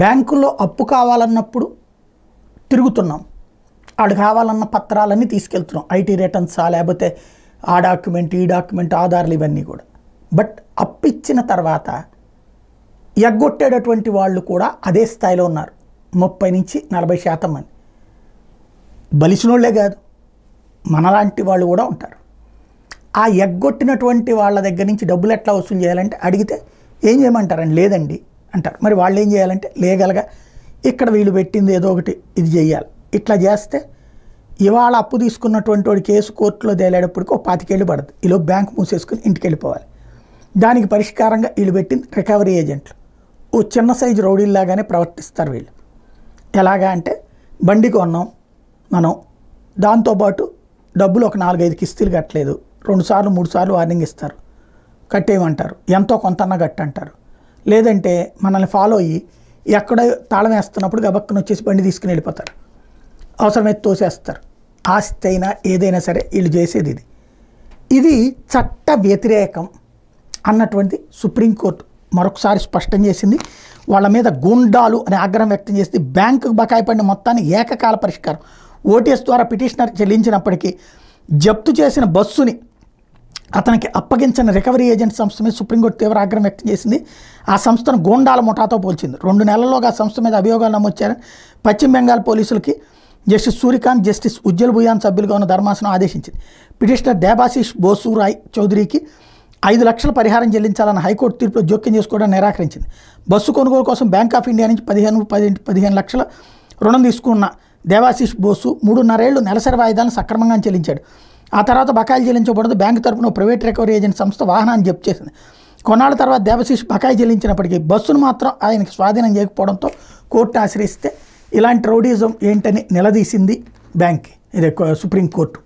బ్యాంకుల్లో అప్పు కావాలన్నప్పుడు తిరుగుతున్నాం, వాళ్ళు కావాలన్న పత్రాలన్నీ తీసుకెళ్తున్నాం, ఐటీ రిటర్న్సా లేకపోతే ఆ డాక్యుమెంట్ ఈ డాక్యుమెంట్ ఆధార్లు ఇవన్నీ కూడా. బట్ అప్పు ఇచ్చిన తర్వాత ఎగ్గొట్టేటటువంటి వాళ్ళు కూడా అదే స్థాయిలో ఉన్నారు, 30 నుంచి 40% మంది. బలిసినోళ్లే కాదు, మనలాంటి వాళ్ళు కూడా ఉంటారు. ఆ ఎగ్గొట్టినటువంటి వాళ్ళ దగ్గర నుంచి డబ్బులు ఎట్లా వసూలు చేయాలంటే అడిగితే ఏం చేయమంటారండి, లేదండి అంటారు. మరి వాళ్ళు ఏం చేయాలంటే లీగల్గా ఇక్కడ వీళ్ళు పెట్టింది ఏదో ఒకటి ఇది చేయాలి. ఇట్లా చేస్తే ఇవాళ అప్పు తీసుకున్నటువంటి వాడి కేసు కోర్టులో తేలేటప్పటికి 25 ఏళ్ళు పడుతుంది. ఈలో బ్యాంకు మూసేసుకుని ఇంటికి వెళ్ళిపోవాలి. దానికి పరిష్కారంగా వీళ్ళు పెట్టింది రికవరీ ఏజెంట్లు. ఓ చిన్న సైజు రౌడీల్లాగానే ప్రవర్తిస్తారు వీళ్ళు. ఎలాగా అంటే బండి కొన్నాం మనం, దాంతోపాటు డబ్బులు ఒక 4-5 కిస్తీలు కట్టలేదు, 2 సార్లు 3 సార్లు వార్నింగ్ ఇస్తారు, కట్టేయమంటారు, ఎంతో కొంతన్నా కట్టంటారు. లేదంటే మనల్ని ఫాలో అయ్యి ఎక్కడ తాళం వేస్తున్నప్పుడు గబక్కన వచ్చేసి బండి తీసుకుని వెళ్ళిపోతారు, అవసరమైతే తోసేస్తారు. ఆస్తి అయినా ఏదైనా సరే వీళ్ళు చేసేది ఇది. ఇది చట్ట వ్యతిరేకం అన్నటువంటి సుప్రీంకోర్టు మరొకసారి స్పష్టం చేసింది. వాళ్ళ మీద గూండాలు అనే ఆగ్రహం వ్యక్తం చేసింది. బ్యాంకుకు బకాయి పడిన మొత్తాన్ని ఏకకాల పరిష్కారం ఓటీఎస్ ద్వారా పిటిషనర్ చెల్లించినప్పటికీ జప్తు చేసిన బస్సుని అతనికి అప్పగించిన రికవరీ ఏజెంట్ సంస్థ మీద సుప్రీంకోర్టు తీవ్ర ఆగ్రహం వ్యక్తం చేసింది. ఆ సంస్థను గూండాల ముఠాతో పోల్చింది. 2 నెలల్లోగా ఆ సంస్థ మీద అభియోగాలు నమోదారని పశ్చిమ బెంగాల్ పోలీసులకి జస్టిస్ సూర్యకాంత్, జస్టిస్ ఉజ్జల్ భుయాన్ సభ్యులుగా ఉన్న ధర్మాసనం ఆదేశించింది. పిటిషనర్ దేబాశిష్ బోసు రాయ్ చౌదరికి 5 లక్షల పరిహారం చెల్లించాలన్న హైకోర్టు తీర్పులో జోక్యం చేసుకోవడం నిరాకరించింది. బస్సు కొనుగోలు కోసం బ్యాంక్ ఆఫ్ ఇండియా నుంచి 15 లక్షల రుణం తీసుకున్న దేవాశిష్ బోసు 3.5 ఏళ్లు నెలసరి వాయిదాలను సక్రమంగా చెల్లించాడు. ఆ తర్వాత బకాయిలు చెల్లించబడదు. బ్యాంకు తరపున ప్రైవేట్ రికవరీ ఏజెంట్ సంస్థ వాహనాన్ని జప్తు చేసింది. కొన్నాళ్ళ తర్వాత దేవశిష్ బకాయి చెల్లించినప్పటికీ బస్సును మాత్రం ఆయనకి స్వాధీనం చేయకపోవడంతో కోర్టును ఆశ్రయిస్తే ఇలాంటి రౌడీజం ఏంటని నిలదీసింది బ్యాంక్, ఇది సుప్రీంకోర్టు.